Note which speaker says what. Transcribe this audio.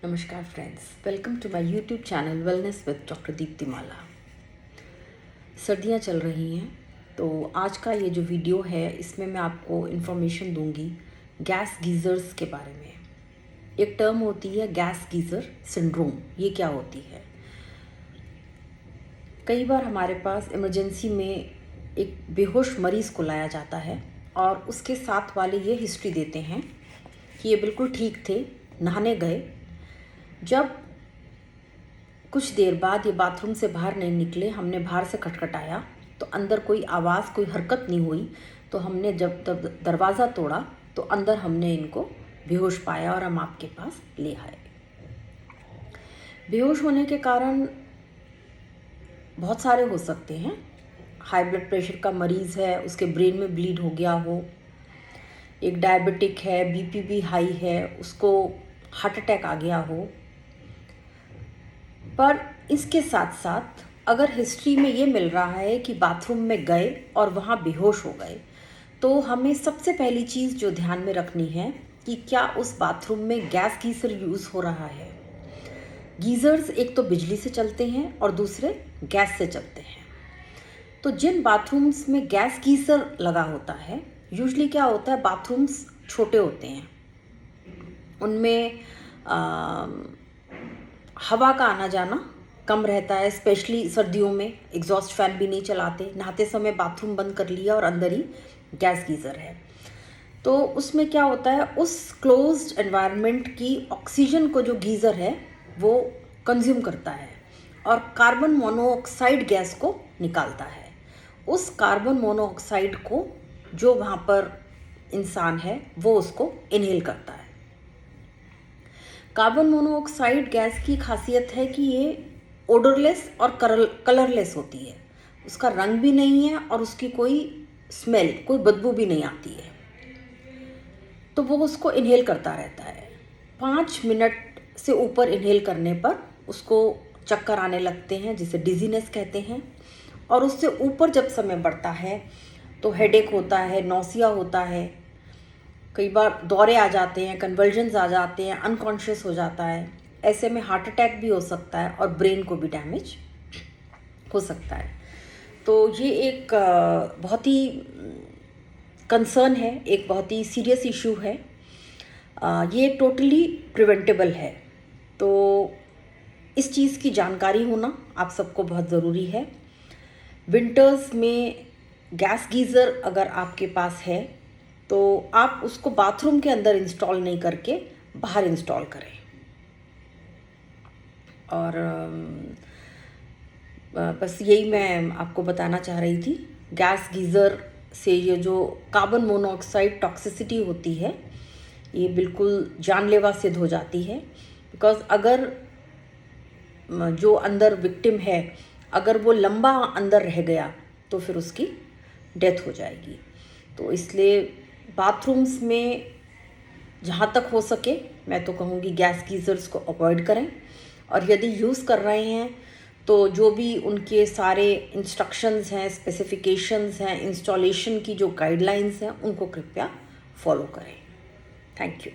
Speaker 1: नमस्कार friends, welcome to my YouTube channel wellness with doctor Deeptimala. सर्दियां चल रही हैं तो आज का ये जो वीडियो है इसमें मैं आपको इन्फॉर्मेशन दूंगी गैस गीज़र्स के बारे में। एक टर्म होती है गैस गीज़र सिंड्रोम। ये क्या होती है? कई बार हमारे पास इमरजेंसी में एक बेहोश मरीज़ को लाया जाता है और उसके साथ वाले ये हिस्ट्री देते हैं कि ये बिल्कुल ठीक थे, नहाने गए। जब कुछ देर बाद ये बाथरूम से बाहर नहीं निकले, हमने बाहर से खटखटाया तो अंदर कोई आवाज़, कोई हरकत नहीं हुई। तो हमने जब तब दरवाज़ा तोड़ा तो अंदर हमने इनको बेहोश पाया और हम आपके पास ले आए। बेहोश होने के कारण बहुत सारे हो सकते हैं। हाई ब्लड प्रेशर का मरीज़ है, उसके ब्रेन में ब्लीड हो गया हो, एक डायबिटिक है, बीपी भी हाई है, उसको हार्ट अटैक आ गया हो। पर इसके साथ साथ अगर हिस्ट्री में ये मिल रहा है कि बाथरूम में गए और वहाँ बेहोश हो गए, तो हमें सबसे पहली चीज़ जो ध्यान में रखनी है कि क्या उस बाथरूम में गैस गीज़र यूज़ हो रहा है। गीज़र्स एक तो बिजली से चलते हैं और दूसरे गैस से चलते हैं। तो जिन बाथरूम्स में गैस गीज़र लगा होता है, यूजली क्या होता है, बाथरूम्स छोटे होते हैं, उनमें हवा का आना जाना कम रहता है। स्पेशली सर्दियों में एग्जॉस्ट फैन भी नहीं चलाते, नहाते समय बाथरूम बंद कर लिया और अंदर ही गैस गीज़र है। तो उसमें क्या होता है, उस क्लोज्ड एनवायरनमेंट की ऑक्सीजन को जो गीज़र है वो कंज्यूम करता है और कार्बन मोनोऑक्साइड गैस को निकालता है। उस कार्बन मोनोऑक्साइड को जो वहाँ पर इंसान है वो उसको इनहेल करता है। कार्बन मोनोऑक्साइड गैस की खासियत है कि ये ओडरलेस और कलरलेस होती है। उसका रंग भी नहीं है और उसकी कोई स्मेल, कोई बदबू भी नहीं आती है। तो वो उसको इनहेल करता रहता है। 5 मिनट से ऊपर इनहेल करने पर उसको चक्कर आने लगते हैं, जिसे डिजीनेस कहते हैं। और उससे ऊपर जब समय बढ़ता है तो हेडेक होता है, नौसिया होता है, कई बार दौरे आ जाते हैं, कन्वर्जन्स आ जाते हैं, अनकॉन्शियस हो जाता है। ऐसे में हार्ट अटैक भी हो सकता है और ब्रेन को भी डैमेज हो सकता है। तो ये एक बहुत ही कंसर्न है, एक बहुत ही सीरियस इशू है। ये टोटली प्रिवेंटेबल है। तो इस चीज़ की जानकारी होना आप सबको बहुत ज़रूरी है। विंटर्स में गैस गीज़र अगर आपके पास है तो आप उसको बाथरूम के अंदर इंस्टॉल नहीं करके बाहर इंस्टॉल करें। और बस यही मैं आपको बताना चाह रही थी। गैस गीज़र से ये जो कार्बन मोनोऑक्साइड टॉक्सिसिटी होती है ये बिल्कुल जानलेवा सिद्ध हो जाती है। बिकॉज़ अगर जो अंदर विक्टिम है, अगर वो लंबा अंदर रह गया तो फिर उसकी डेथ हो जाएगी। तो इसलिए बाथरूम्स में जहाँ तक हो सके मैं तो कहूँगी गैस गीज़र्स को अवॉइड करें। और यदि यूज़ कर रहे हैं तो जो भी उनके सारे इंस्ट्रक्शंस हैं, स्पेसिफिकेशंस हैं, इंस्टॉलेशन की जो गाइडलाइंस हैं, उनको कृपया फॉलो करें। Thank you.